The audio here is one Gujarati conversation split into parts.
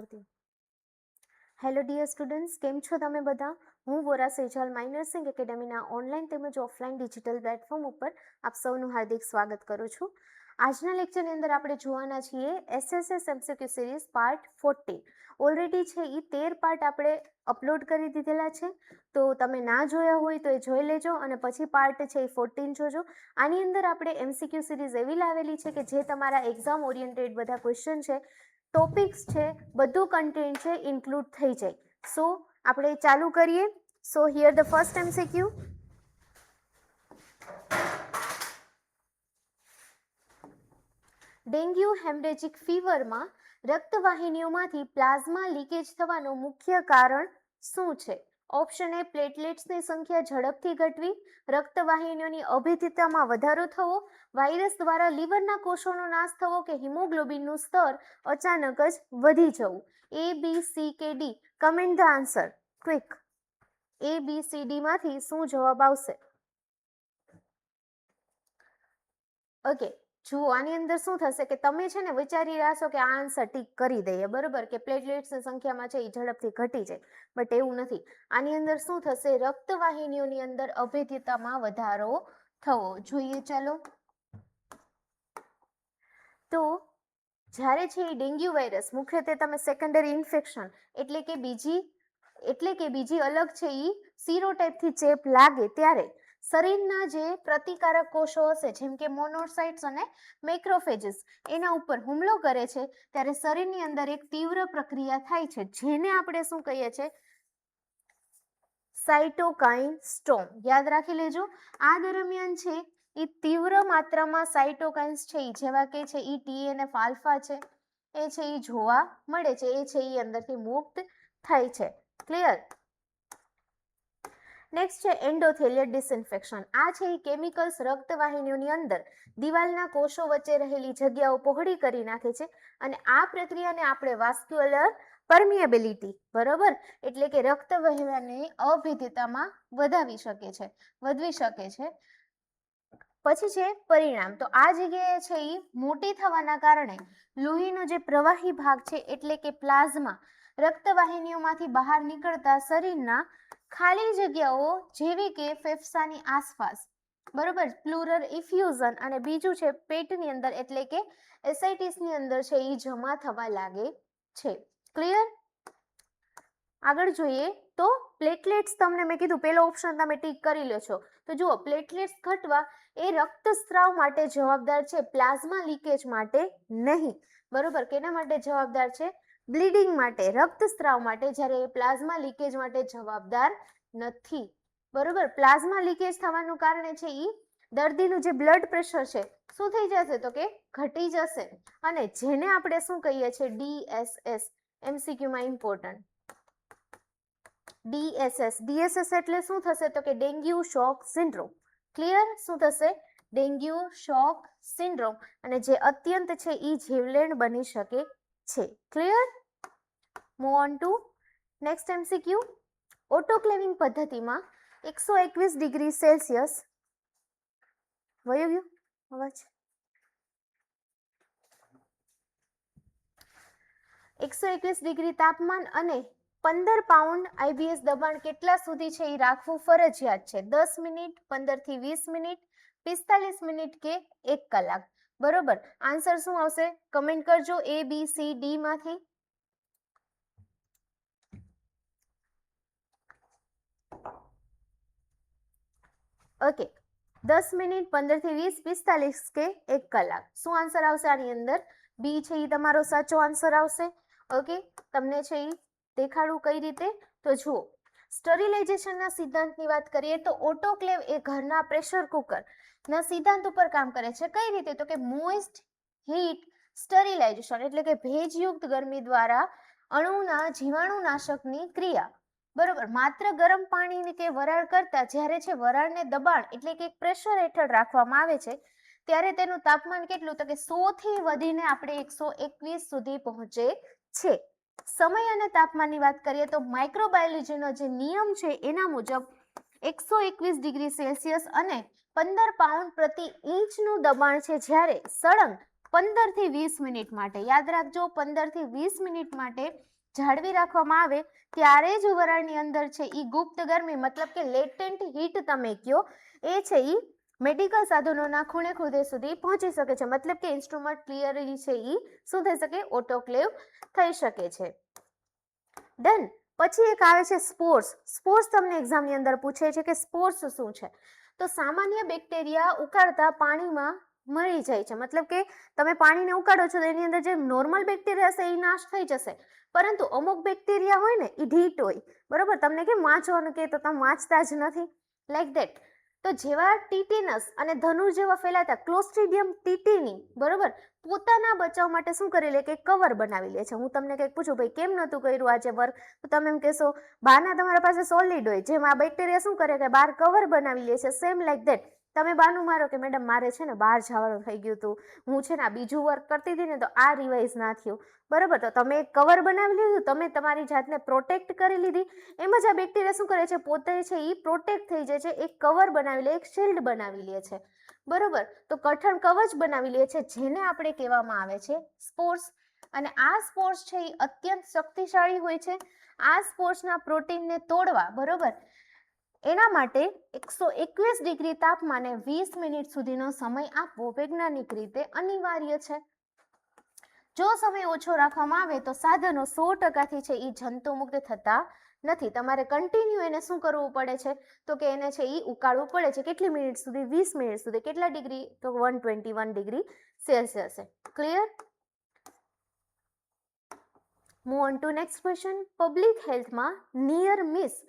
હેલો ડિયર સ્ટુડન્ટ્સ, કેમ છો તમે બધા? હું વોરા સેજાલ માય નર્સિંગ એકેડેમીના ઓનલાઈન તેમજ ઓફલાઈન ડિજિટલ પ્લેટફોર્મ ઉપર આપ સૌનું હાર્દિક સ્વાગત કરું છું. આજના લેક્ચરની અંદર આપણે જોવાના છીએ SSS MCQ series part 14. Already છે એ 13 પાર્ટ આપણે અપલોડ કરી દીધેલા છે, તો તમે ના જોયા હોય તો એ જોઈ લેજો અને પછી પાર્ટ છે એ 14 જોજો. આની અંદર આપણે MCQ સિરીઝ એવી લાવેલી છે કે જે તમારા એક્ઝામ ઓરિએન્ટેડ બધા ક્વેશ્ચન છે, ટોપિક્સ છે, બધું કન્ટેન્ટ છે ઇન્ક્લુડ થઈ જાય. સો આપણે ચાલુ કરીએ. So here the first MCQ. Dengue haemorrhagic ફીવરમાં રક્તવાહિનીઓમાંથી પ્લાઝમા લીકેજ થવાનું મુખ્ય કારણ શું છે? ઓપ્શન એ, પ્લેટલેટ્સની સંખ્યા ઝડપથી ઘટવી, રક્તવાહિનીઓની અભેદ્યતામાં વધારો થવો, વાયરસ દ્વારા લીવરના કોષોનો નાશ થવો કે હિમોગ્લોબિનનું સ્તર અચાનક જ વધી જવું. A, B, C કે D? Comment the answer quick. A, B, C, D માંથી શું જવાબ આવશે? ઓકે, જુઓ આની અંદર શું થશે કે તમે છે ને વિચારી રહ્યા છો કે આ આન્સર ટીક કરી દઈએ, બરોબર, કે પ્લેટલેટ્સની સંખ્યામાં છે એ ઝડપથી ઘટી જાય, બટ એવું નથી. આની અંદર શું થશે? રક્તવાહિનીઓની અંદર અભેદ્યતામાં વધારો થવો જોઈએ. ચાલો, તો જ્યારે છે એ ડેન્ગ્યુ વાયરસ મુખ્યત્વે તમે સેકન્ડરી ઇન્ફેક્શન એટલે કે બીજી અલગ છે એ સીરોટાઇપથી ચેપ લાગે ત્યારે શરીરના જે પ્રતિકારક કોષો હશે, જેમ કે મોનોસાઇટ્સ અને મેક્રોફેજીસ, એના ઉપર હુમલો કરે છે ત્યારે શરીરની અંદર એક તીવ્ર પ્રક્રિયા થાય છે, જેને આપણે શું કહીએ છીએ? સાઇટોકાઇન સ્ટોર્મ. યાદ રાખી લેજો. આ દરમિયાન છે એ તીવ્ર માત્રામાં સાઇટોકાઇન્સ છે જેવા કે છે એ TNF આલ્ફા છે એ છે એ જોવા મળે છે, એ છે એ અંદરથી મુક્ત થાય છે. ક્લિયર? નેક્સ્ટ છે એન્ડોથેલિયલ ડિસઇન્ફેક્શન. આ છે એ કેમિકલ્સ રક્તવાહિનીઓની અંદર દિવાલના કોષો વચ્ચે રહેલી જગ્યાઓ પહોળી કરી નાખે છે અને આ પ્રક્રિયાને આપણે વાસ્ક્યુલર પરમિએબિલિટી, બરોબર, એટલે કે રક્ત વહેવાની અભેદ્યતામાં વધવી શકે છે. પછી છે પરિણામ. તો આ જગ્યાએ છે એ મોટી થવાના કારણે લોહીનો જે પ્રવાહી ભાગ છે એટલે કે પ્લાઝમા રક્તવાહિનીઓમાંથી બહાર નીકળતા શરીરના ખાલી જગ્યાઓ જેવી કે ફેફસાની આસપાસ, બરોબર, પ્લુરલ ઇફ્યુઝન, અને બીજું છે પેટની અંદર એટલે કે એસાઇટિસની અંદર છે એ જમા થવા લાગે છે. ક્લિયર? આગળ જોઈએ તો પ્લેટલેટ્સ, તમને મેં કીધું પહેલો ઓપ્શન તમે ટીક કરી લો છો. તો જુઓ, પ્લેટલેટ્સ ઘટવા એ રક્તસ્રાવ માટે જવાબદાર છે, પ્લાઝમા લીકેજ માટે નહીં, બરોબર. કેના માટે જવાબદાર છે? બ્લીડિંગ માટે, રક્તસ્રાવ માટે, જ્યારે પ્લાઝમા લીકેજ માટે જવાબદાર નથી, બરોબર. પ્લાઝમા લીકેજ થવાનું કારણે છે એ દર્દીનું જે બ્લડ પ્રેશર છે શું થઈ જશે? તો કે ઘટી જશે, અને જેને આપણે શું કહીએ છીએ? DSS. MCQ માં ઇમ્પોર્ટન્ટ. DSS એટલે શું થશે? તો કે ડેન્ગ્યુ શોક સિન્ડ્રોમ. ક્લિયર? શું થશે? ડેન્ગ્યુ શોક સિન્ડ્રોમ, અને જે અત્યંત છે એ જીવલેણ બની શકે છે. Clear? Move on to next MCQ. Autoclaving પદ્ધતિમાં 121 ડિગ્રી સેલ્સિયસ વયો ગયો અવાજ 121 ડિગ્રી તાપમાન અને 15 પાઉન્ડ IBS દબાણ કેટલા સુધી છે એ રાખવું ફરજિયાત છે? 10 મિનિટ, 15 થી 20 મિનિટ, 45 મિનિટ કે 1 કલાક? બરોબર. આન્સર શું આવશે? કમેન્ટ કરજો A, B, C, D માંથી. ઓકે, 10 મિનિટ, 15 થી 20, 45 કે 1 કલાક. શું આન્સર આવશે આની અંદર? બી છે એ તમારો સાચો આન્સર આવશે. ઓકે, તમને છે એ દેખાડું કઈ રીતે? તો જુઓ, સ્ટરીલાઇઝેશનના સિદ્ધાંતની વાત કરીએ તો ઓટોક્લેવ એ ઘરના પ્રેશર કુકર ના સિદ્ધાંત ઉપર કામ કરે છે. કઈ રીતે? તો કે મોઇસ્ટ હીટ સ્ટરીલાઇઝેશન, એટલે કે ભેજયુક્ત ગરમી દ્વારા અણુના જીવાણુનાશકની ક્રિયા, બરોબર. માત્ર ગરમ પાણી કે વરાળ કરતા જ્યારે છે વરાળને દબાણ એટલે કે પ્રેશર હેઠળ રાખવામાં આવે છે ત્યારે તેનું તાપમાન કેટલું? તો કે 100 થી વધીને આપણે 121 સુધી પહોંચે છે. સમય અને તાપમાનની વાત કરીએ તો માઇક્રોબાયોલોજીનો જે નિયમ છે એના મુજબ 121 ડિગ્રી સેલ્સિયસ અને 15 પાઉન્ડ પ્રતિ ઇંચનું દબાણ છે, જ્યારે સળંગ 15 થી 20 મિનિટ માટે, યાદ રાખજો, 15 થી 20 મિનિટ માટે જાળવી રાખવામાં આવે ત્યારે જ વરાળની અંદર છે એ ગુપ્ત ગરમી મતલબ કે લેટેન્ટ હીટ તમે કયો એ છે એ મેડિકલ સાધનોના ખૂણે ખૂદે સુધી પહોંચી શકે છે, મતલબ કે ઇન્સ્ટ્રુમેન્ટ ક્લિયરલી છે એ શું થઈ શકે, ઓટોક્લેવ થઈ શકે છે. ડન. પછી એક આવે છે સ્પોર્સ. સ્પોર્સ તમને એક્ઝામની અંદર પૂછે છે કે સ્પોર્સ શું છે, તો સામાન્ય બેક્ટેરિયા ઉકાળતા પાણીમાં મરી જાય છે, મતલબ કે તમે પાણીને ઉકાળો છો તો એની અંદર જે નોર્મલ બેક્ટેરિયા છે એ નાશ થઈ જશે, પરંતુ અમુક બેક્ટેરિયા હોય ને એ ઢીટ હોય, બરોબર. તમને કેમ વાંચવાનું કે તો તમે વાંચતા જ નથી, લાઈક ધેટ. તો જેવા ટીટેનસ અને ધનુર જેવા ફેલાતા ક્લોસ્ટ્રીડિયમ ટીટીની, બરોબર, પોતાના બચાવ માટે શું કરી લે કે કવર બનાવી લે છે. હું તમને કંઈક પૂછું, ભાઈ કેમ નહોતું કર્યું આજે વર્ક, તો તમે એમ કહેશો બહારના તમારા પાસે સોલિડ હોય, જેમ આ બેક્ટેરિયા શું કરે કે બહાર કવર બનાવી લે છે, સેમ લાઈક ધેટ. તમે બાનું મારો કે મેડમ મારે છે ને બહાર જવાનું થઈ ગયું હતું, હું છે ને આ બીજું વર્ક કરતી હતી ને તો આ રિવાઇઝ ના થયું, બરોબર. તો તમે એક કવર બનાવી લીધું, તમે તમારી જાતને પ્રોટેક્ટ કરી લીધી. એમ જ આ બેક્ટેરિયા શું કરે છે, પોતે છે એ પ્રોટેક્ટ થઈ જાય છે, એક કવર બનાવી લે, એક શિલ્ડ બનાવી લે છે, બરોબર. તો કઠણ કવચ બનાવી લે છે, જેને આપણે કહેવામાં આવે છે સ્પોર્સ. અને આ સ્પોર્સ છે એ અત્યંત શક્તિશાળી હોય છે. આ સ્પોર્સના પ્રોટીનને તોડવા, બરોબર, એના માટે 121 ડિગ્રી તાપમાને 20 મિનિટ સુધીનો સમય આપવો વૈજ્ઞાનિક રીતે અનિવાર્ય છે. જો સમય ઓછો રાખવામાં આવે તો સાધનો 100% છે એ જંતુ મુક્ત થતા નથી. તમારે કન્ટિન્યુ એને શું કરવું પડે છે, તો કે એને છે એ ઉકાળવું પડે છે. કેટલી મિનિટ સુધી? 20 મિનિટ સુધી. કેટલા ડિગ્રી? તો 121 degree Celsius. Clear? Move on to next question. Public હેલ્થમાં નિયર મિસ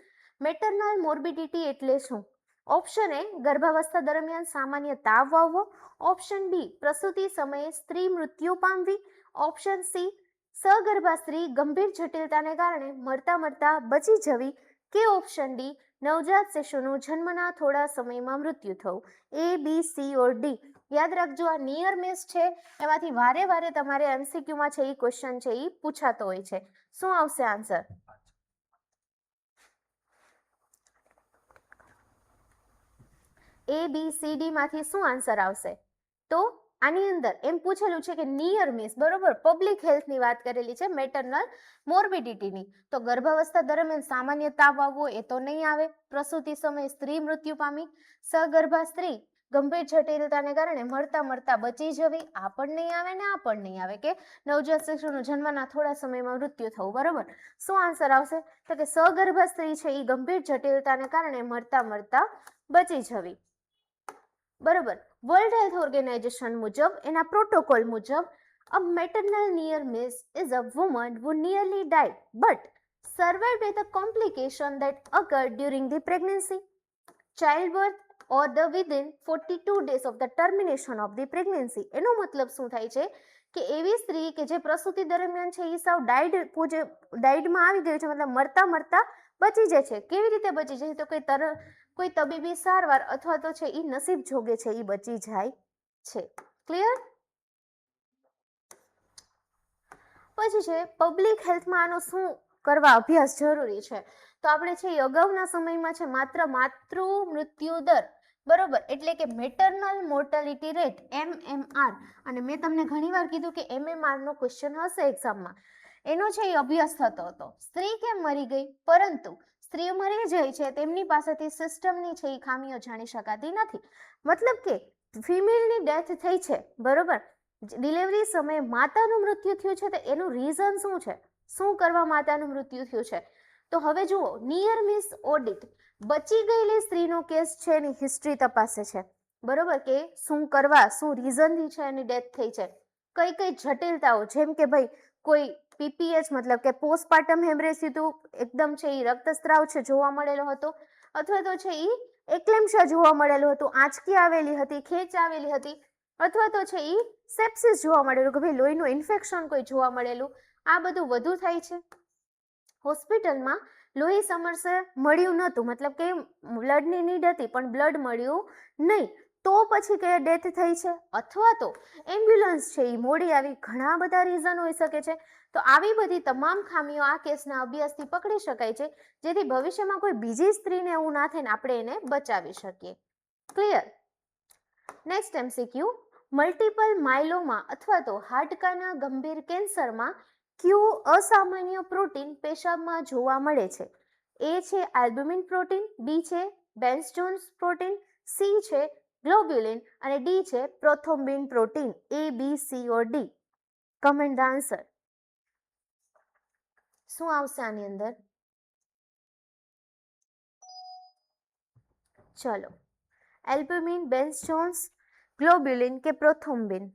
મેટર્નલ મોર્બિડિટી એટલે શું? ઓપ્શન એ ગર્ભાવસ્થા દરમિયાન સામાન્ય તાવ આવવો, ઓપ્શન બી પ્રસૂતિ સમયે સ્ત્રી મૃત્યુ પામવી, ઓપ્શન સી સગર્ભા સ્ત્રી ગંભીર જટિલતાને કારણે મરતા બચી જવી, કે ઓપ્શન ડી નવજાત શિશુનું જન્મના થોડા સમયમાં મૃત્યુ થવું. એ, બી, સી ઓર ડી. યાદ રાખજો, આ નિયર મિસ છે એમાંથી વારે વારે તમારે એમસીક્યુમાં છે એ ક્વેશ્ચન છે એ પૂછાતો હોય છે. શું આવશે આન્સર? એ, બી, સી, ડી માંથી શું આન્સર આવશે? તો આની અંદર એમ પૂછેલું છે કે નિયર મિસ, બરોબર, પબ્લિક હેલ્થની વાત કરેલી છે, મેટર્નલ મોર્બિડિટીની. તો ગર્ભાવસ્થા દરમિયાન સામાન્ય તાવ આવવો એ તો નહીં આવે, પ્રસૂતિ સમયે સ્ત્રી મૃત્યુ પામી, સગર્ભા સ્ત્રી ગંભીર જટિલતાને કારણે મરતા બચી જવી, આ પણ નહીં આવે ને આ પણ નહીં આવે, કે નવજાત શિશુનું જન્મના થોડા સમયમાં મૃત્યુ થવું, બરોબર. શું આન્સર આવશે? તો કે સગર્ભા સ્ત્રી છે એ ગંભીર જટિલતાને કારણે મરતા બચી જવી, બરોબર. વર્લ્ડ હેલ્થ ઓર્ગેનાઇઝેશન મુજબ, એના પ્રોટોકોલ મુજબ, a maternal near miss is a woman who nearly died but survived with a complication that occurred during the pregnancy, childbirth or the within 42 days of the termination of the pregnancy. એનો મતલબ શું થાય છે કે એવી સ્ત્રી કે જે પ્રસૂતિ દરમિયાન છે એ સાવ ડાઈડમાં આવી ગયું છે, મતલબ મરતા બચી જાય છે. કેવી રીતે બચી જાય? તો કોઈ તબીબી સારવાર અથવા તો છે એ નસીબ જોગે છે એ બચી જાય છે. ક્લિયર? પછી છે પબ્લિક હેલ્થમાં આનો શું કરવા અભ્યાસ જરૂરી છે? તો આપણે છે એ અગાઉના સમયમાં છે માતૃ મૃત્યુ દર, બરોબર, એટલે કે મેટર્નલ મોર્ટાલિટી રેટ, MMR, અને મેં તમને ઘણીવાર કીધું કે MMR નો ક્વેશ્ચન હશે એક્ઝામમાં, એનો છે એ અભ્યાસ થતો હતો. સ્ત્રી કેમ મરી ગઈ? પરંતુ સ્ત્રીઓ મરી જાય છે તેમની પાસેથી સિસ્ટમની છે એ ખામીઓ જાણી શકાતી નથી. મતલબ કે ફિમેલની ડેથ થઈ છે, બરોબર, ડિલિવરી સમયે માતાનું મૃત્યુ થયું છે, તો એનું રીઝન શું છે? શું કરવા માતાનું મૃત્યુ થયું છે? તો હવે જુઓ, નિયર મિસ ઓડિટ બચી ગયેલી સ્ત્રીનો કેસ છે એની હિસ્ટ્રી તપાસે છે, બરોબર, કે શું કરવા, શું રીઝનથી છે એની ડેથ થઈ છે, કઈ કઈ જટિલતાઓ, જેમ કે ભાઈ કોઈ પીપીએચ મતલબ કે પોસ્ટપાર્ટમ હેમરેજ થયું, એકદમ છે એ રક્તસ્રાવ છે જોવા મળેલો હતો, અથવા તો છે એ એક્લેમ્પશિયા જોવા મળેલું હતું, આંચકી આવેલી હતી, ખેંચ આવેલી હતી, અથવા તો છે એ સેપ્સિસ જોવા મળેલું, કે ભાઈ લોહીનું ઇન્ફેક્શન કોઈ જોવા મળેલું. આ બધું વધુ થાય છે. હોસ્પિટલમાં લોહી સમયસર મળ્યું નહોતું, મતલબ કે બ્લડની નીડ હતી પણ બ્લડ મળ્યું નહીં, તો પછી કે ડેથ થઈ છે, અથવા તો એમ્બ્યુલન્સ છે એ મોડી આવી, ઘણા બધા રીઝન હોઈ શકે છે. તો આવી બધી તમામ ખામીઓ આ કેસના અભ્યાસથી પકડી શકાય છે, જેથી ભવિષ્યમાં કોઈ બીજી સ્ત્રીને એવું ના થાય ને આપણે એને બચાવી શકીએ. Clear? Next MCQ. Multiple myeloma અથવા તો હાડકાના ગંભીર કેન્સરમાં કયું અસામાન્ય પ્રોટીન પેશાબમાં જોવા મળે છે? એ છે આલ્બ્યુમિન પ્રોટીન, બી છે બેન્સ જોન્સ પ્રોટીન, સી છે ગ્લોબ્યુલિન અને ડી છે prothrombin protein. A, B, C or D? Comment the answer. શું આવશે આની અંદર? ચલો, એલ્બ્યુમિન, બેન્સ જોન્સ, ગ્લોબ્યુલિન કે પ્રોથ્રોમ્બિન?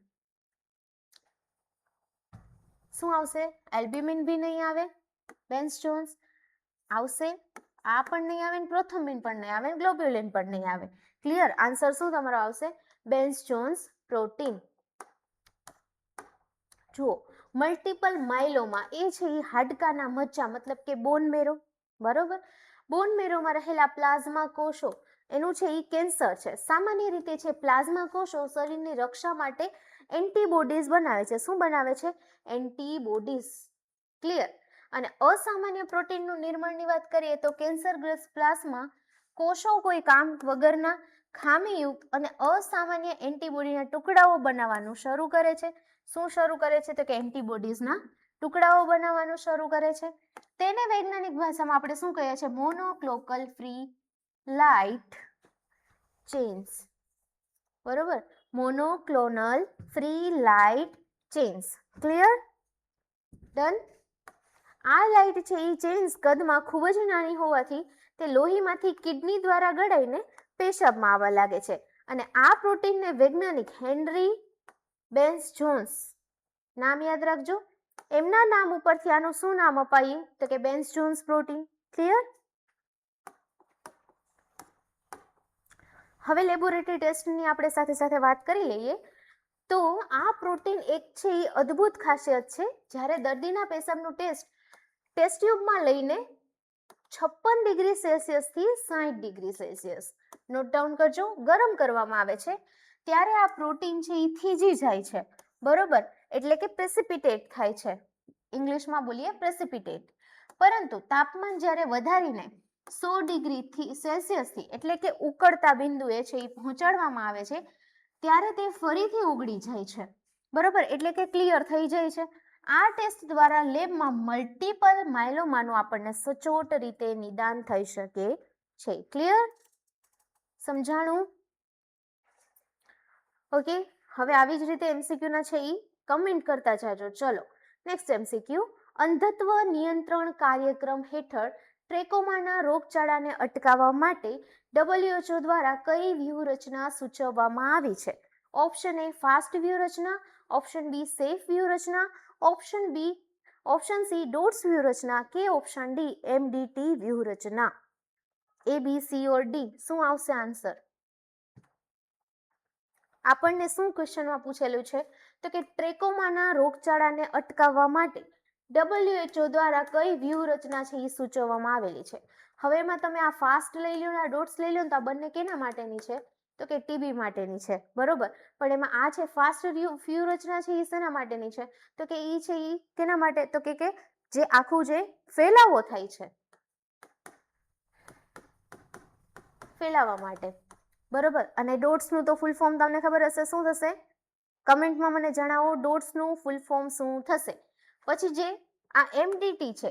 શું આવશે? એલ્બ્યુમિન બી નહીં આવે, બેન્સ જોન્સ આવશે, આ પણ નહીં આવે, પ્રોથ્રોમ્બિન પણ નહીં આવે, ગ્લોબ્યુલિન પણ નહીં આવે. ક્લિયર? આન્સર શું તમારો આવશે? બેન્સ જોન્સ પ્રોટીન. જુઓ, મલ્ટિપલ માયલોમા એ છે એ હાડકાના મજ્જા મતલબ કે બોન મેરો, બરોબર? બોન મેરોમાં રહેલા પ્લાઝમા કોષો એનું છે એ કેન્સર છે. સામાન્ય રીતે છે પ્લાઝમા કોષો શરીરની રક્ષા માટે એન્ટીબોડીઝ બનાવે છે. શું બનાવે છે? એન્ટીબોડીઝ. ક્લિયર? અને અસામાન્ય પ્રોટીનનું નિર્માણની વાત કરીએ તો કેન્સરગ્રસ્ત પ્લાઝમા કોષો કોઈ કામ વગરના ખામીયુક્ત અને અસામાન્ય એન્ટીબોડીના ટુકડાઓ બનાવવાનું શરૂ કરે છે. શું શરૂ કરે છે? તો કે એન્ટીબોડીઝના ટુકડાઓ બનાવવાનું શરૂ કરે છે. તેને વૈજ્ઞાનિક ભાષામાં આપણે શું કહીએ છીએ? Monoclonal free light chains. બરોબર? Monoclonal free light chains. Clear? Done? આ લાઇટ છે એ ચેન્સ કદમાં ખૂબ જ નાની હોવાથી તે લોહીમાંથી કિડની દ્વારા ગળાઈને પેશાબમાં આવવા લાગે છે. અને આ પ્રોટીનને વૈજ્ઞાનિક હેનરી બેન્સ જોન્સ નામ યાદ રાખજો. એમના નામ ઉપરથી આનું શું નામ અપાયું? તો કે બેન્સ જોન્સ પ્રોટીન. ક્લિયર? હવે લેબોરેટરી ટેસ્ટની આપણે સાથે સાથે વાત કરી લઈએ. તો આ પ્રોટીન એક છે એ અદ્ભુત ખાસિયત છે. જ્યારે દર્દીના પેશાબનું ટેસ્ટ ટ્યુબમાં લઈને 56 ડિગ્રી સેલ્સિયસ થી 60 ડિગ્રી સેલ્સિયસ નોટ ડાઉન કરજો, ગરમ કરવામાં આવે છે, ત્યારે આ પ્રોટીન છે એ થીજી જાય છે. બરોબર? એટલે કે પ્રેસિપિટેટ થાય છે. ઇંગ્લિશમાં બોલીએ પ્રેસિપિટેટ. પરંતુ તાપમાન જ્યારે વધારીને 100 ડિગ્રી સેલ્સિયસ થી એટલે કે ઉકળતા બિંદુએ છે એ પહોંચાડવામાં આવે છે, ત્યારે તે ફરીથી ઓગળી જાય છે. બરોબર? એટલે કે ક્લિયર થઈ જાય છે. આ ટેસ્ટ દ્વારા લેબમાં મલ્ટિપલ માયલોમાનું આપણને સચોટ રીતે નિદાન થઈ શકે છે. ક્લિયર? સમજાણું? ઓકે, હવે આવી જ રીતે એમસીક્યુ ના છે એ કમેન્ટ કરતા જાજો. ચલો નેક્સ્ટ એમસીક્યુ. અંધત્વ નિયંત્રણ કાર્યક્રમ હેઠળ ટ્રેકોમાના રોગચાળાને અટકાવવા માટે WHO દ્વારા કઈ વ્યૂહરચના સૂચવવામાં આવી છે? ઓપ્શન એ ફાસ્ટ વ્યૂહરચના, ઓપ્શન બી સેફ વ્યૂહરચના, ઓપ્શન સી ડોટ્સ વ્યૂહરચના કે ઓપ્શન ડી MDT વ્યૂહરચના? A, B, C or D? શું આવશે આન્સર? આપણને શું ક્વેશ્ચનમાં પૂછેલું છે? તો કે ટ્રેકોમાના રોગચાળાને અટકાવવા માટે WHO દ્વારા કઈ વ્યૂહરચના છે એ સૂચવવામાં આવેલી છે. હવે એમાં તમે આ ફાસ્ટ લઈ લો, આ ડોટ્સ લઈ લો, તો આ બંને કેના માટેની છે? તો કે TB માટેની છે. બરોબર? પણ એમાં આ છે ફાસ્ટ વ્યૂહરચના છે એ શેના માટેની છે? તો કે ઈ છે ઈ કેના માટે? તો કે જે આખું જે ફેલાવો થાય છે, ફેલાવા માટે. બરોબર? અને ડોટ્સનું તો ફૂલ ફોર્મ તમને ખબર હશે, શું થશે? કમેન્ટમાં મને જણાવો ડોટ્સનું ફૂલ ફોર્મ શું થશે. પછી જે આ MDT છે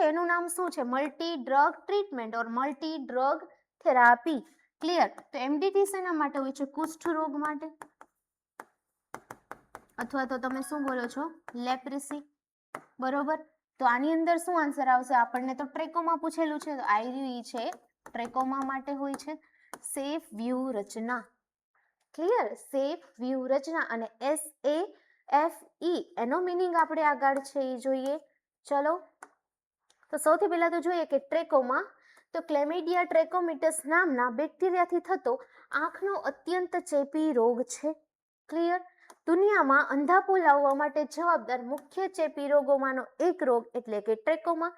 એનું નામ શું છે? મલ્ટી ડ્રગ ટ્રીટમેન્ટ ઓર મલ્ટી ડ્રગ થેરાપી. ક્લિયર? તો MDT શેના માટે હોય છે? કુષ્ઠ રોગ માટે, અથવા તો તમે શું બોલો છો? લેપ્રેસી. બરોબર? તો આની અંદર શું આન્સર આવશે? આપણને તો ટ્રેકોમા પૂછેલું છે, તો આઈ છે ટ્રેકોમા માટે હોય છે. સેફ વ્યૂહરચના. ક્લિયર? સેફ વ્યૂહરચના. અને SAFE એનો મિનિંગ આપણે આગળ છે એ જોઈએ. ચલો, તો સૌથી પહેલા તો જોઈએ કે ટ્રેકોમા તો ક્લેમિડિયા ટ્રેકોમિટસ નામના બેક્ટેરિયાથી થતો આંખનો અત્યંત ચેપી રોગ છે. ક્લિયર? દુનિયામાં અંધાપો લાવવા માટે જવાબદાર મુખ્ય ચેપી રોગોમાંનો એક રોગ એટલે કે ટ્રેકોમા.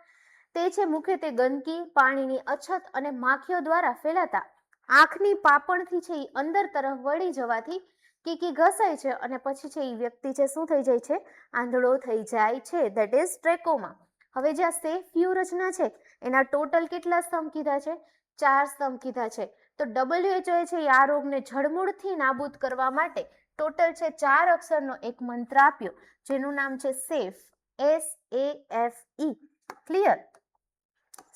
તે છે મુખ્યત્વે ગંદકી, પાણીની અછત અને માખીઓ દ્વારા ફેલાતા આંખની પાપણથી છે એ અંદર તરફ વળી જવાથી કીકી ઘસાય છે અને પછી છે એ વ્યક્તિ છે શું થઈ જાય છે? આંધળો થઈ જાય છે. That is trachoma. હવે જે આ સેફ વ્યૂહરચના છે એના ટોટલ કેટલા સ્તંભ કીધા છે? 4 સ્તંભ કીધા છે. તો WHO છે આ રોગને જડમૂળથી નાબૂદ કરવા માટે ટોટલ છે 4 અક્ષરનો એક મંત્ર આપ્યો, જેનું નામ છે સેફ. SAFE. ક્લિયર?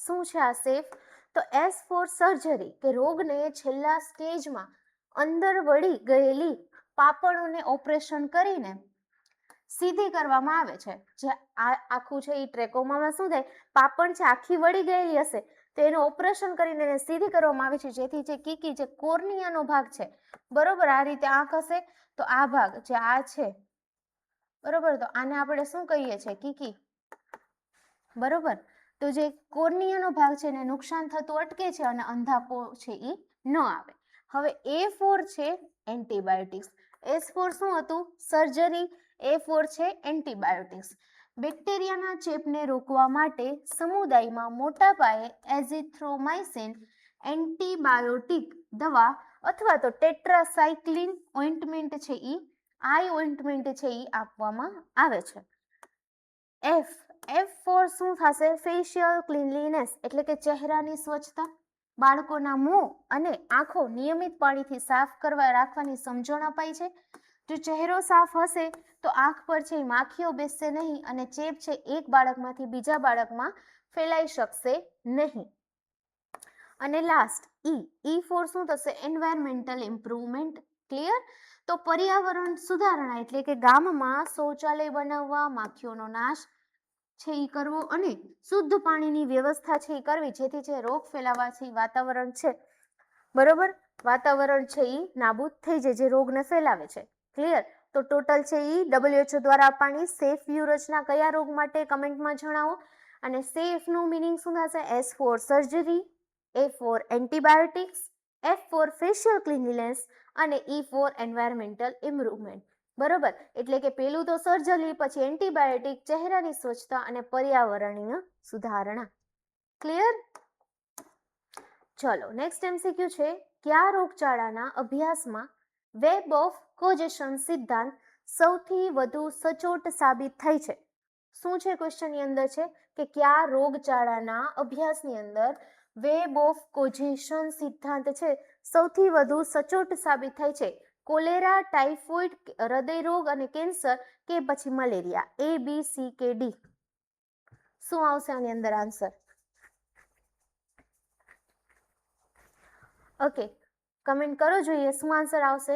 શું છે આ સેફ? તો S ફોર સર્જરી, કે રોગને છેલ્લા સ્ટેજમાં અંદર વળી ગયેલી પાપણોને ઓપરેશન કરીને સીધી કરવામાં આવે છે. જે આખું છે એ ટ્રેકોમામાં શું થાય, પાપણ છે આખી વળી ગયેલી હશે તો એનું ઓપરેશન કરીને એને સીધી કરવામાં આવે છે, જેથી જે કીકી જે કોર્નિયાનો ભાગ છે, બરોબર, આ રીતે આંખ હશે તો આ ભાગ જે આ છે, બરોબર, તો આને આપણે શું કહીએ છીએ, કીકી, બરોબર. તો જે કોર્નિયાનો ભાગ છે એને નુકસાન થતું અટકે છે અને અંધાપો છે એ ન આવે. હવે A4 છે એન્ટીબાયોટિક્સ. S ફોર શું હતું, સર્જરી. A4 છે એન્ટીબાયોટિક્સ. બેક્ટેરિયાના ચેપને રોકવા માટે સમુદાયમાં મોટા પાયે એઝિથ્રોમાઇસિન એન્ટીબાયોટિક દવા અથવા તો ટેટ્રાસાઇક્લિન ઓઇન્ટમેન્ટ છે એ આઈ ઓઇન્ટમેન્ટ છે એ આપવામાં આવે છે. F ફોર શું થશે, ફેશિયલ ક્લીનલીનેસ, એટલે કે ચહેરાની સ્વચ્છતા. બાળકોના મોં અને આંખો નિયમિત પાણીથી સાફ કરવા રાખવાની સમજણ અપાય છે. જો ચહેરો સાફ હશે તો આંખ પર છે માખીઓ બેસશે નહીં અને ચેપ છે એક બાળકમાંથી બીજા બાળકમાં ફેલાઈ શકશે નહીં. અને લાસ્ટ E ફોર શું થશે, એન્વાયરમેન્ટલ ઇમ્પ્રુવમેન્ટ. ક્લિયર? તો પર્યાવરણ સુધારણા, એટલે કે ગામમાં શૌચાલય બનાવવા, માખીઓનો નાશ છે એ કરવો અને શુદ્ધ પાણીની વ્યવસ્થા છે એ કરવી, જેથી છે રોગ ફેલાવાથી વાતાવરણ છે, બરોબર, વાતાવરણ છે એ નાબૂદ થઈ જાય જે રોગને ફેલાવે છે. ક્લિયર? તો ટોટલ છે એ WHO દ્વારા આપવાની સેફ વ્યૂહરચના કયા રોગ માટે, કમેન્ટમાં જણાવો. અને સેફ નું મિનિંગ શું થશે, S for surgery, A for antibiotics, F for facial cleanliness અને E ફોર એન્વાયરમેન્ટલ ઇમ્પ્રુવમેન્ટ. બરોબર, એટલે કે પેલું તો સર્જરી, પછી એન્ટીબાયોટિક, ચહેરાની સ્વચ્છતા અને પર્યાવરણીય સુધારણા. ક્લિયર? ચલો નેક્સ્ટ MCQ છે, કયા રોગચાળાના અભ્યાસમાં વેબ ઓફ કોઝેશન સિદ્ધાંત સૌથી વધુ સચોટ સાબિત થાય છે? શું છે ક્વેશ્ચનની અંદર છે કે કયા રોગચાળાના અભ્યાસની અંદર વેબ ઓફ કોઝેશન સિદ્ધાંત છે સૌથી વધુ સચોટ સાબિત થાય છે? કોલેરા, ટાઇફોઇડ, હૃદય રોગ અને કેન્સર કે પછી મલેરિયા? A, B, C કે D? શું આવશે આની અંદર આન્સર? ઓકે, કમેન્ટ કરો, જોઈએ શું આન્સર આવશે.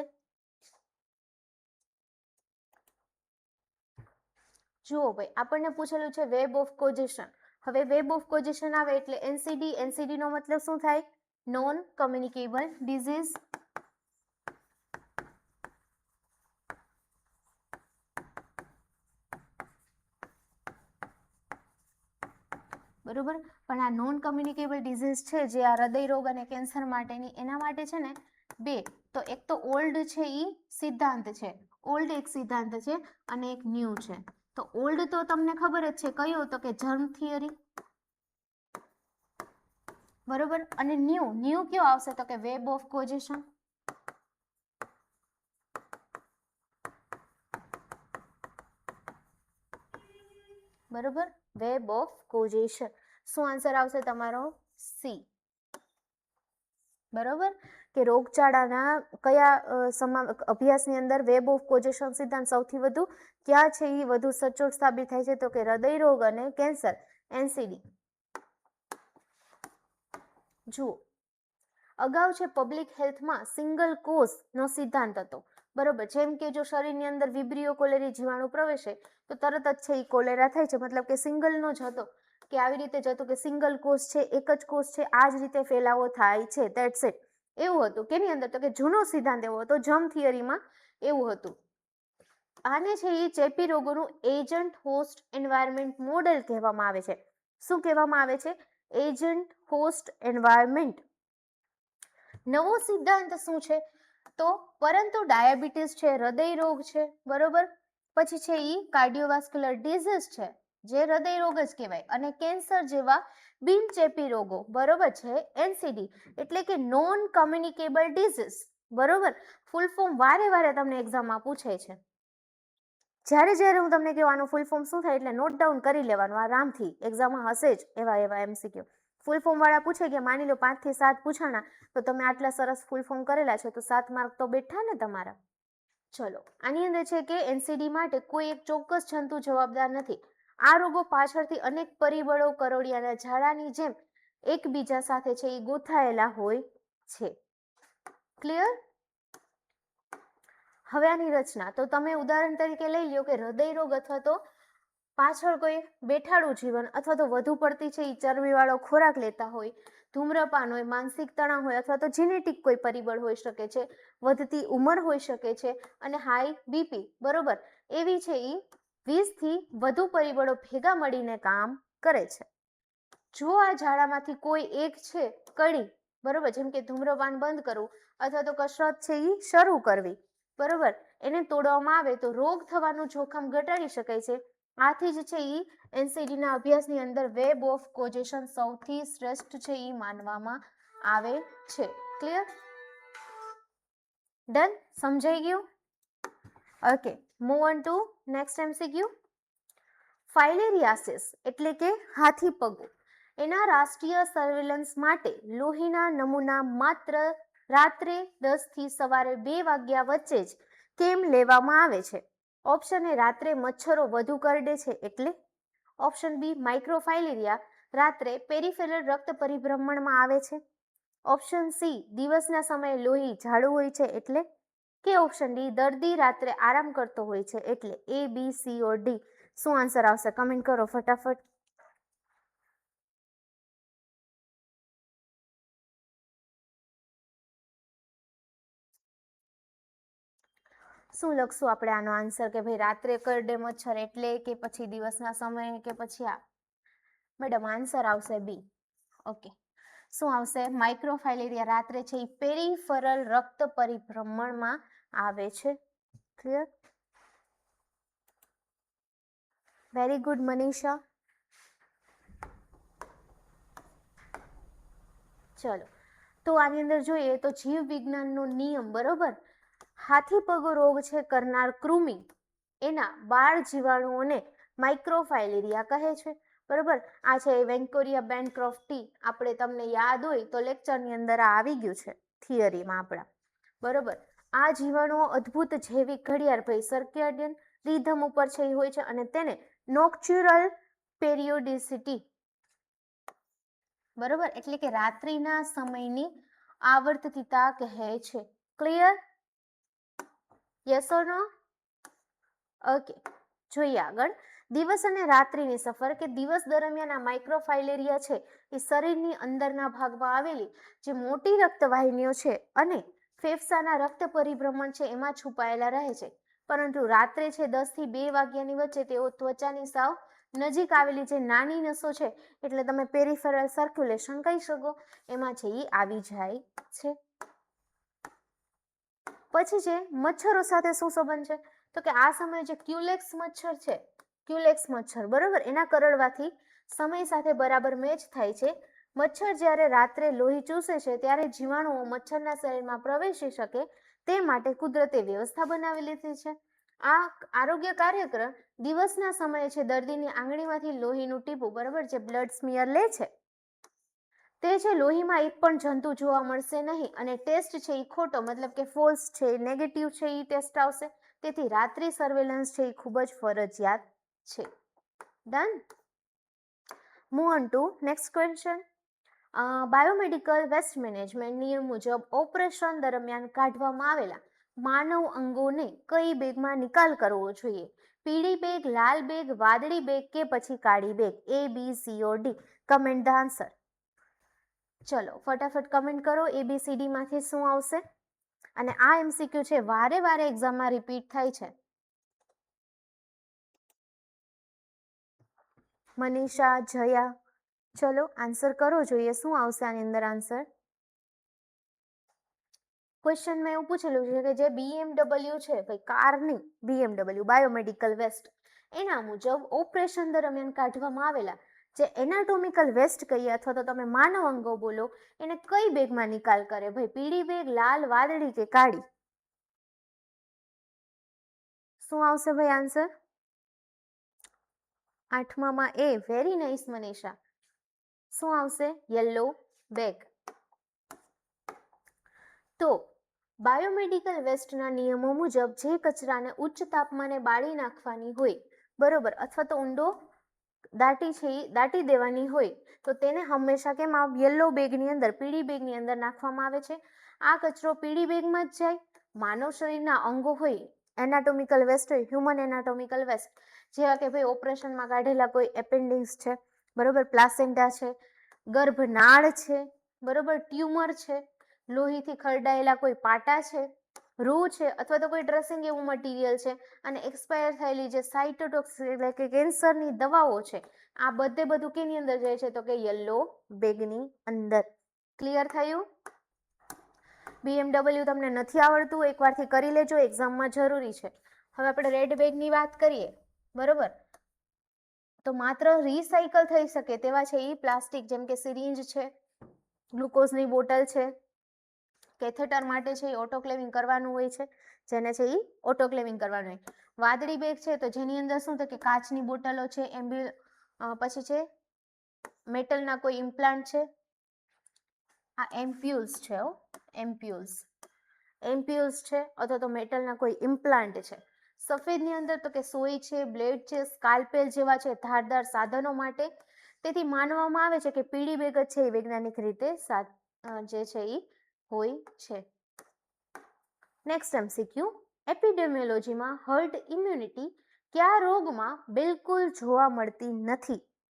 જુઓ ભાઈ, આપણને પૂછેલું છે વેબ ઓફ કોઝેશન. હવે વેબ ઓફ કોઝેશન આવે એટલે NCD નો મતલબ શું થાય, નોન કમ્યુનિકેબલ ડિઝીઝ. બરોબર, પણ આ નોન કમ્યુનિકેબલ ડિઝીઝ છે જે આ હૃદય રોગ અને કેન્સર માટેની, એના માટે છે ને બે, તો એક તો ઓલ્ડ છે એ સિદ્ધાંત છે, ઓલ્ડ એક સિદ્ધાંત છે અને એક ન્યૂ છે. તો ઓલ્ડ તો તમને ખબર જ છે, કયો તો કે જર્મ થિયરી, બરોબર, અને ન્યૂ કયો આવશે તો કે વેબ ઓફ કોઝેશન. બરોબર, વેબ ઓફ કોઝેશન. શું આન્સર આવશે તમારો? C. બરોબર, કે રોગચાળાના કયા અભ્યાસની અંદર વેબ ઓફ કોઝેશન સિદ્ધાંત સૌથી વધુ ક્યાં છે એ વધુ સચોટ સાબિત થાય છે તો કે હૃદય રોગ અને કેન્સર, NCD. જુઓ, અગાઉ છે પબ્લિક હેલ્થમાં સિંગલ કોઝ નો સિદ્ધાંત હતો, બરોબર, જેમ કે જો શરીરની અંદર વિબ્રિયો કોલેરી જીવાણુ પ્રવેશે તો તરત જ છે એ કોલેરા થાય છે, મતલબ કે સિંગલ નો જ હતો, કે આવી રીતે જ હતું કે સિંગલ કોઝ છે, એક જ કોઝ છે, આ જ રીતે ફેલાવો થાય છે, ધેટ્સ ઇટ. એવું હતું કેની અંદર તો કે જૂનો સિદ્ધાંત એવો હતો, જર્મ થિયરીમાં એવું હતું. આને છે એ ચેપી રોગોનું એજન્ટ હોસ્ટ એન્વાયરમેન્ટ મોડેલ કહેવામાં આવે છે. શું કહેવામાં આવે છે? Agent host environment. નવો સિદ્ધાંત શું છે તો પરંતુ ડાયાબિટીસ છે, હૃદય રોગ છે, બરોબર, પછી છે એ કાર્ડિયોવાસ્ક્યુલર ડિઝીઝ છે જે હૃદય રોગ જ કહેવાય, અને કેન્સર જેવા બિનચેપી રોગો, બરોબર છે, NCD, એટલે કે નોન કમ્યુનિકેબલ ડિઝીઝ. બરોબર, ફૂલ ફોર્મ વારે તમને એક્ઝામમાં પૂછે છે. જ્યારે હું તમને કહેવાનું ફૂલ ફોર્મ શું થાય એટલે નોટ ડાઉન કરી લેવાનું, આરામથી એક્ઝામમાં હશે જ એવા MCQ. ફૂલ ફોર્મ વાળા પૂછે કે માની લો 5 થી 7 પૂછાણા, તો તમે આટલા સરસ ફૂલ ફોર્મ કરેલા છે તો 7 માર્ક તો બેઠા ને તમારા. ચલો, આની અંદર છે કે NCD માટે કોઈ એક ચોક્કસ જંતુ જવાબદાર નથી. આ રોગો પાછળથી અનેક પરિબળો કરોડિયાના ઝાડાની જેમ એકબીજા સાથે છે એ ગૂંથાયેલા હોય છે. ક્લિયર? હવે આની રચના તો તમે ઉદાહરણ તરીકે લઈ લ્યો કે હૃદય રોગ અથવા તો પાછળ કોઈ બેઠાડું જીવન અથવા તો વધુ પડતી છે એ ચરબીવાળો ખોરાક લેતા હોય, ધૂમ્રપાન હોય, માનસિક તણાવ હોય અથવા તો જેનેટિક કોઈ પરિબળ હોઈ શકે છે, વધતી ઉંમર હોઈ શકે છે અને હાઈ બીપી, બરોબર, એવી છે એ 20 થી વધુ પરિબળો ભેગા મળીને કામ કરે છે. જો આ ઝાડામાંથી કોઈ એક છે કડી, બરોબર, જેમ કે ધૂમ્રપાન બંધ કરવું અથવા તો કસરત છે એ શરૂ કરવી, બરોબર, એને તોડવામાં આવે તો રોગ થવાનું જોખમ ઘટાડી શકાય છે. આથી જ છે એ એનસીડીના અભ્યાસની અંદર વેબ ઓફ કોઝેશન સૌથી શ્રેષ્ઠ છે એ માનવામાં આવે છે. ક્લિયર? ડન? સમજાઈ ગયું? Okay, move on to next MCQ. ફાઇલેરિયાસિસ એટલે કે હાથી પગું. એના રાષ્ટ્રીય સર્વેલન્સ માટે લોહીના નમૂના માત્ર રાત્રે 10 થી સવારે 2 વાગ્યા વચ્ચે જ કેમ લેવામાં આવે છે? ઓપ્શન એ, રાત્રે મચ્છરો વધુ કરડે છે એટલે. ઓપ્શન બી, માઇક્રોફાઇલેરિયા રાત્રે પેરિફેરલ રક્ત પરિભ્રમણમાં આવે છે. ઓપ્શન સી, દિવસના સમયે લોહી જાડું હોય છે એટલે. કે ઓપ્શન ડી, દર્દી રાત્રે આરામ કરતો હોય છે એટલે. A, B, C or D. શું આન્સર આવશે? કમેન્ટ કરો ફટાફટ. શું લખશું આપણે આનો આન્સર કે ભાઈ રાત્રે કરડે મચ્છર એટલે કે પછી દિવસના સમયે કે પછી આ? મેડમ આન્સર આવશે બી. ઓકે, શું આવશે? માઇક્રોફાઇલેરિયા રાત્રે છે એ પેરિફરલ રક્ત પરિભ્રમણમાં આવે છે. ક્લિયર? Very good Manisha. ચલો, તો આની અંદર જોઈએ તો જીવ વિજ્ઞાનનો નિયમ, બરોબર, હાથી પગ રોગ છે કરનાર કૃમિ એના બાળ જીવાણુઓને માઇક્રોફાઇલેરિયા કહે છે, બરોબર. આ છે વેન્કોરિયા બેનક્રોફ્ટી. આપણે તમને યાદ હોય તો લેક્ચરની અંદર આ આવી ગયું છે થિયરીમાં આપણા, બરોબર. આ જીવાણુઓ અદ્ભુત જૈવિક ઘડિયાળ ભાઈ સર્કેડિયન રિધમ ઉપર છે હોય છે અને તેને નોક્ચ્યુરલ પેરિયોડિસિટી, બરોબર, એટલે કે રાત્રિના સમયની આવર્તતીતા કહે છે. Clear? Yes or no? Okay, જોઈએ આગળ. દિવસ અને રાત્રિની સફર કે દિવસ દરમિયાન આ માઇક્રોફાઇલેરિયા છે એ શરીરની અંદરના ભાગમાં આવેલી જે મોટી રક્તવાહિનીઓ છે અને ફેફસાના રક્ત પરિભ્રમણ છે એમાં છુપાયેલા રહે છે, પરંતુ રાત્રે છે 10 થી 2 વાગ્યાની વચ્ચે તેઓ ત્વચાની સાવ નજીક આવેલી જે નાની નસો છે એટલે તમે પેરિફેરલ સર્ક્યુલેશન કહી શકો એમાં છે એ આવી જાય છે. પછી છે મચ્છરો સાથે શું સંબંધ છે? તો કે આ સમયે જે ક્યુલેક્સ મચ્છર છે, ક્યુલેક્સ મચ્છર, બરોબર, એના કરડવાથી સમય સાથે બરાબર મેચ થાય છે. મચ્છર જ્યારે રાત્રે લોહી ચૂસે છે ત્યારે જીવાણુઓ મચ્છરના શરીરમાં પ્રવેશી શકે તે માટે કુદરતે વ્યવસ્થા બનાવી લીધી છે. આ આરોગ્ય કાર્યક્રમ દિવસના સમયે છે દર્દીની આંગળીમાંથી લોહીનું ટીપું, બરોબર, જે બ્લડ સ્મિયર લે છે તે છે લોહીમાં એક પણ જંતુ જોવા મળશે નહીં અને ટેસ્ટ છે એ ખોટો, મતલબ કે ફોલ્સ છે, નેગેટિવ છે એ ટેસ્ટ આવશે. તેથી રાત્રિ સર્વેલન્સ છે એ ખૂબ જ ફરજિયાત છે. Done? Move on to next question. Biomedical waste management નિયમ મુજબ ઓપરેશન દરમિયાન કાઢવામાં આવેલા માનવ અંગોને કઈ બેગમાં નિકાલ કરવો જોઈએ? પીળી બેગ, લાલ બેગ, વાદળી બેગ કે પછી કાળી bag? A, B, C or D. Comment the answer. ચલો ફટાફટ કમેન્ટ કરો ABCD માંથી શું આવશે. અને આ MCQ છે વારે વારે એક્ઝામમાં રિપીટ થાય છે. મનીષા, જયા, ચલો આન્સર કરો, જોઈએ શું આવશે આની અંદર આન્સર. ક્વેશ્ચનમાં એવું પૂછેલું છે કે જે BMW છે ભાઈ, કારની BMW બાયોમેડિકલ વેસ્ટ, એના મુજબ ઓપરેશન દરમિયાન કાઢવામાં આવેલા જે એનાટોમિકલ વેસ્ટ કહીએ અથવા તો તમે માનવ અંગો બોલો એને કઈ બેગમાં નિકાલ કરે ભાઈ? પીળી બેગ, લાલ, વાદળી કે કાળી? શું આવશે ભાઈ આન્સર? 8માં A. Very nice Manisha. શું આવશે? Yellow bag. તો બાયોમેડિકલ વેસ્ટના નિયમો મુજબ જે કચરાને ઉચ્ચ તાપમાને બાળી નાખવાની હોય, બરોબર, અથવા તો ઊંડો દાટી છે એ દાટી દેવાની હોય તો તેને હંમેશા કેમ આ યલો બેગની અંદર, પીળી બેગની અંદર નાખવામાં આવે છે. આ કચરો પીળી બેગમાં જ જાય. માનવ શરીરના અંગો હોય, એનાટોમિકલ વેસ્ટ હોય, હ્યુમન એનાટોમિકલ વેસ્ટ, જેવા કે ભાઈ ઓપરેશનમાં કાઢેલા કોઈ એપેન્ડિક્સ છે, બરોબર, પ્લાસેન્ટા છે, ગર્ભનાળ છે, બરોબર, ટ્યુમર છે, લોહીથી ખરડાયેલા કોઈ પાટા છે, રૂ છે, અથવા તો કોઈ ડ્રેસિંગ એવું મટીરિયલ છે, અને એક્સપાયર થયેલી જે સાઇટોટોક્સિક એટલે કે કેન્સરની દવાઓ છે, આ બધું કેની અંદર જાય છે? તો કે યલો બેગની અંદર. ક્લિયર થયું? BMW તમને નથી આવડતું, એકવારથી કરી લેજો, એક્ઝામમાં જરૂરી છે. હવે આપણે રેડ બેગની વાત કરીએ, બરોબર, તો માત્ર રિસાયકલ થઈ શકે તેવા છે એ પ્લાસ્ટિક, જેમ કે સિરિંજ છે, ગ્લુકોઝની બોટલ છે, કેથેટર માટે છે એ ઓટોક્લેવિંગ કરવાનું હોય છે, જેને છે એ ઓટોક્લેવિંગ કરવાનું હોય. વાદળી બેગ છે તો જેની અંદર શું થાય કે કાચની બોટલો છે, પછી છે મેટલના કોઈ ઇમ્પ્લાન્ટ છે, આ એમ્પ્યુલ્સ છે, એમ્પ્યુલ્સ છે, અથવા તો મેટલના કોઈ ઇમ્પ્લાન્ટ છે. સફેદની અંદર તો કે સોય છે, બ્લેડ છે, સ્કાલ્પેલ જેવા છે ધારદાર સાધનો માટે. તેથી માનવામાં આવે છે કે પીળી બેગ જ છે એ વૈજ્ઞાનિક રીતે જે છે એ હોય છે. નેક્સ્ટ MCQ, એપિડેમિયોલોજીમાં હર્ડ ઇમ્યુનિટી કયા રોગમાં બિલકુલ જોવા મળતી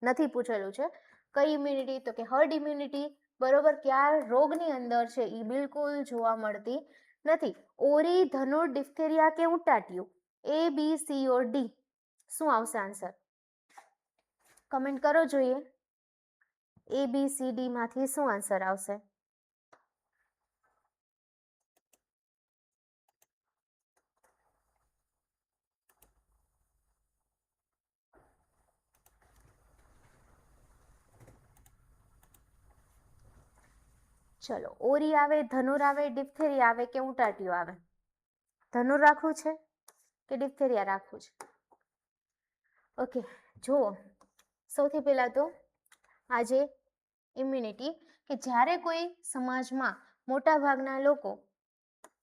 નથી પૂછેલું છે. કઈ ઇમ્યુનિટી? તો કે હર્ડ ઇમ્યુનિટી, બરોબર, કયા રોગની અંદર છે એ બિલકુલ જોવા મળતી નથી? ઓરી, ધનુર, ડિફ્થેરિયા કે ઉટાટિયું? A, B, C or D? શું આવશે આન્સર? કમેન્ટ કરો જોઈએ. A, B, C, D માંથી શું આન્સર આવશે? ચલો, ઓરી આવે, ધનુર આવે, ડિફ્થેરિયા આવે કે ઉટાટિયું આવે? ધનુર રાખવું છે કે ડિફ્થેરિયા રાખવું છે? ઓકે, જુઓ, સૌથી પહેલા તો આજે ઇમ્યુનિટી કે જ્યારે કોઈ સમાજમાં મોટા ભાગના લોકો,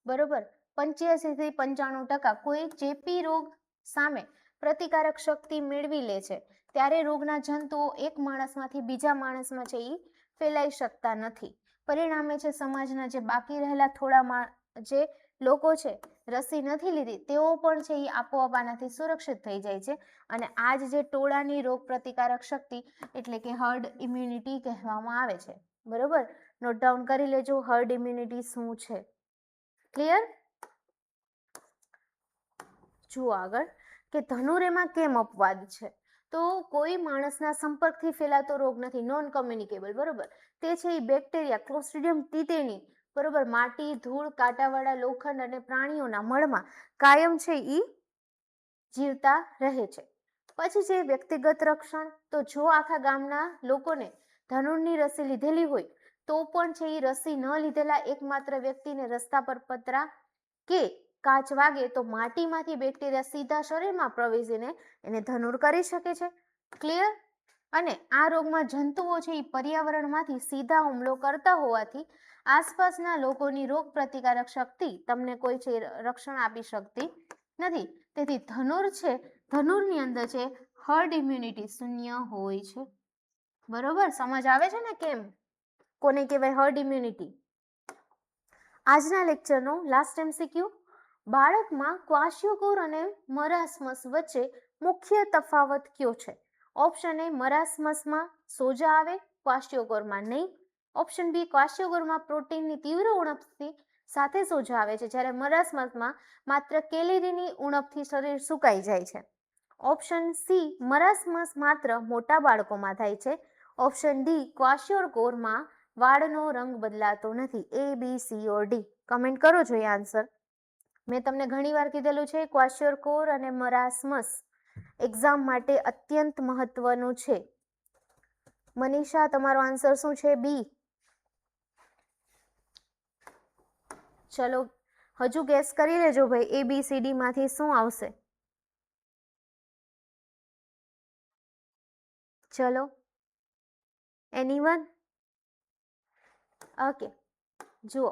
બરોબર, 85 થી 95% કોઈ ચેપી રોગ સામે પ્રતિકારક શક્તિ મેળવી લે છે, ત્યારે રોગના જંતુઓ એક માણસમાંથી બીજા માણસમાં છે એ ફેલાઈ શકતા નથી. પરિણામે છે સમાજના જે બાકી રહેલા થોડા જે લોકો છે રસી નથી લીધી તેઓ પણ છે એ આપોઆપ આનાથી સુરક્ષિત થઈ જાય છે. અને આ જે ટોળાની રોગ પ્રતિકારક શક્તિ એટલે કે હર્ડ ઇમ્યુનિટી કહેવામાં આવે છે. બરોબર, નોટ ડાઉન કરી લેજો હર્ડ ઇમ્યુનિટી શું છે. ક્લિયર? જુઓ આગળ કે ધનુર એમાં કેમ અપવાદ છે? તો કોઈ માણસના સંપર્કથી ફેલાતો રોગ નથી, નોન કમ્યુનિકેબલ, બરોબર. તે છે એ બેક્ટેરિયા ક્લોસ્ટ્રિડિયમ ટીટેની, બરોબર, માટી, ધૂળ, કાંટાવાળા લોખંડ અને પ્રાણીઓના મળમાં કાયમ છે એ જીવતા રહે છે. પછી છે વ્યક્તિગત રક્ષણ, તો જો આખા ગામના લોકોને ધનુરની રસી લીધેલી હોય તો પણ છે એ રસી ન લીધેલા એકમાત્ર વ્યક્તિને રસ્તા પર પતરા કે કાચ વાગે તો માટીમાંથી બેક્ટેરિયા સીધા શરીરમાં પ્રવેશીને એને ધનુર કરી શકે છે. ક્લિયર? અને આ રોગમાં જંતુઓ છે એ પર્યાવરણમાંથી સીધા હુમલો કરતા હોવાથી આસપાસના લોકોની રોગ પ્રતિકારક શક્તિ તમને કોઈ છે રક્ષણ આપી શકતી નથી. તેથી ધનુર છે, ધનુરની અંદર છે હર્ડ ઇમ્યુનિટી શૂન્ય હોય છે. બરોબર, સમજ આવે છે ને કેમ કોને કહેવાય હર્ડ ઇમ્યુનિટી? આજના લેક્ચરનો લાસ્ટ MCQ, બાળકમાં ક્વાશિયોકોર અને મરાસ્મસ વચ્ચે મુખ્ય તફાવત કયો છે? ઓપ્શન A, મરાસ્મસમાં સોજા આવે, ક્વાશિયોકોરમાં નહીં. ઓપ્શન B, ક્વાશિયોકોરમાં પ્રોટીનની તીવ્ર ઉણપથી સાથે સોજા આવે છે, જ્યારે મરાસ્મસમાં માત્ર કેલરીની ઉણપથી શરીર સુકાઈ જાય છે. ઓપ્શન C, મરાસ્મસ માત્ર મોટા બાળકોમાં થાય છે. ઓપ્શન D, ક્વાશિયોકોરમાં વાળનો રંગ બદલાતો નથી. A, B, C or D? Comment કરો જોઈએ આન્સર. મેં તમને ઘણી વાર કીધેલું છે ક્વાશિયોકોર અને મરાસ્મસ એક્ઝામ માટે અત્યંત મહત્વનું છે. મનીષા, તમારો આન્સર શું છે? B. ચલો હજુ ગેસ કરી લેજો ભાઈ, ABCD માંથી શું આવશે? ચલો, એનીવન? ઓકે, જુઓ,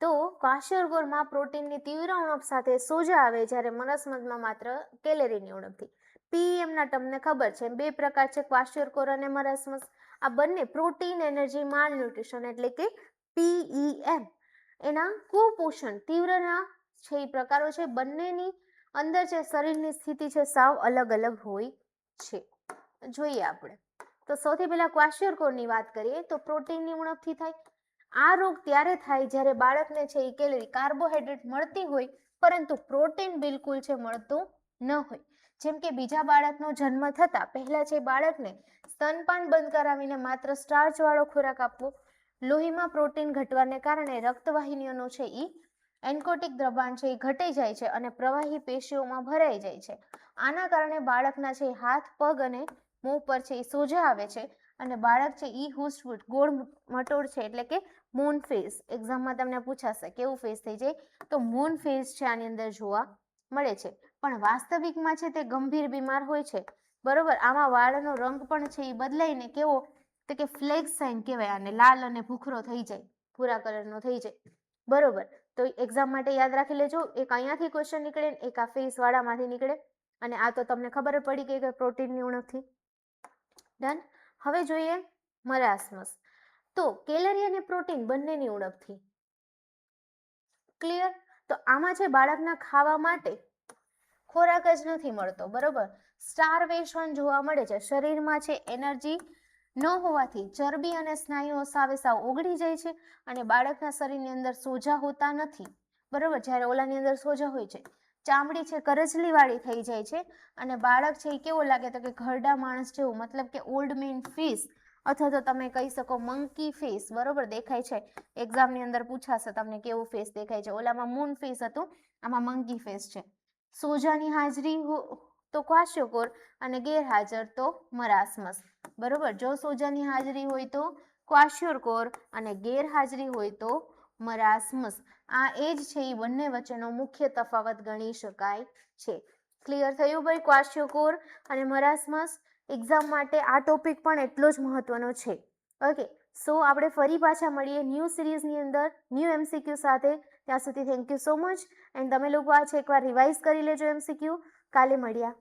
તો ક્વાશિયોકોરમાં પ્રોટીનની તીવ્ર ઉણપ સાથે સોજા આવે, જ્યારે મરાસ્મસમાં માત્ર કેલરીની ઉણપથી. PEM ના તમને ખબર છે બે પ્રકાર છે, ક્વાશિયોકોર અને મરાસ્મસ. આ બંને પ્રોટીન એનર્જી માલ ન્યુટ્રિશન એટલે કે PEM એના કુપોષણ તીવ્રના છે એ પ્રકારો છે. બંનેની અંદર જે શરીરની સ્થિતિ છે સાવ અલગ અલગ હોય છે. જોઈએ આપણે તો સૌથી પહેલા ક્વાશિયોકોરની વાત કરીએ તો પ્રોટીનની ઉણપથી થાય. આ રોગ ત્યારે થાય જ્યારે બાળકને છે એ કેલરી કાર્બોહાઈડ્રેટ મળતી હોય પરંતુ પ્રોટીન બિલકુલ છે મળતું ન હોય. જેમ કે બીજા બાળકનો જન્મ થતા પહેલા છે બાળકને સ્તનપાન બંધ કરાવીને માત્ર સ્ટાર્ચ વાળો ખોરાક આપવો. લોહીમાં પ્રોટીન ઘટવાને કારણે રક્તવાહિનીઓનો છે એ એન્કોટિક દ્રવ્યાંક છે એ ઘટી જાય છે અને પ્રવાહી પેશીઓમાં ભરાઈ જાય છે. આના કારણે બાળકના છે હાથ પગ અને મોં પર છે એ સોજા આવે છે અને બાળક છે ઈ હુસ્ટ ગોળ મટોળ છે એટલે કે મૂન ફેસ. એક્ઝામમાં તમને પૂછાશે કેવું ફેસ થઈ જાય, તો મૂન ફેસ છે આની અંદર જોવા મળે છે. પણ વાસ્તવિકમાં છે તે ગંભીર બીમાર હોય છે. બરોબર, આમાં વાળનો રંગ પણ છે એ બદલાઈને કેવો તો કે ફ્લેગ સાઇન કહેવાય આને, લાલ અને ભૂખરો થઈ જાય, ભૂરા કલરનો થઈ જાય. બરોબર, તો એક્ઝામ માટે યાદ રાખી લેજો, એક અહીંયાથી ક્વેશ્ચન નીકળે ને એક આ ફેસ વાળામાંથી નીકળે. અને આ તો તમને ખબર પડી ગઈ કે પ્રોટીનની ઉણપથી. ડન. હવે જોઈએ મરાસ્મસ. તો કેલરી અને પ્રોટીન બંનેની ઉણપથી. ક્લિયર? તો આમાં છે બાળકના ખાવા માટે ખોરાક જ નથી મળતો. બરોબર, સ્ટારવેશન જોવા મળે છે. શરીરમાં છે એનર્જી ન હોવાથી ચરબી અને સ્નાયુઓ સાવે સાવ ઓગળી જાય છે અને બાળકના શરીરની અંદર સોજા હોતા નથી. બરોબર, જ્યારે ઓલાની અંદર સોજા હોય છે, ચામડી છે કરચલી વાળી થઈ જાય છે અને બાળક છે એ કેવો લાગે તો કે ઘરડા માણસ જેવું, મતલબ કે ઓલ્ડ મેન ફેસ અથવા તો તમે કહી શકો મંકી ફેસ. બરોબર, દેખાય છે. એક્ઝામની અંદર પૂછાશે તમને કેવું ફેસ દેખાય છે. ઓલામાં મૂન ફેસ હતું, આમાં મંકી ફેસ છે. સોજાની હાજરી તો ક્વાશિયોકોર અને ગેરહાજર તો મરાસ્મસ. બરોબર, જો સોજાની હાજરી હોય તો ક્વાશિયોકોર અને ગેરહાજરી હોય તો મરાસ્મસ. આ એ જ છે એ બંને વચ્ચેનો મુખ્ય તફાવત ગણી શકાય છે. ક્લિયર થયું ભાઈ? ક્વાશિયોકોર અને મરાસ્મસ. એક્ઝામ માટે આ ટોપિક પણ એટલો જ મહત્વનો છે. ઓકે, સો આપણે ફરી પાછા મળીએ ન્યૂ સિરીઝની અંદર ન્યૂ MCQ સાથે. ત્યાં સુધી thank you so much. And તમે લોકો આ છે એકવાર રિવાઇઝ કરી લેજો MCQ. કાલે મળ્યા.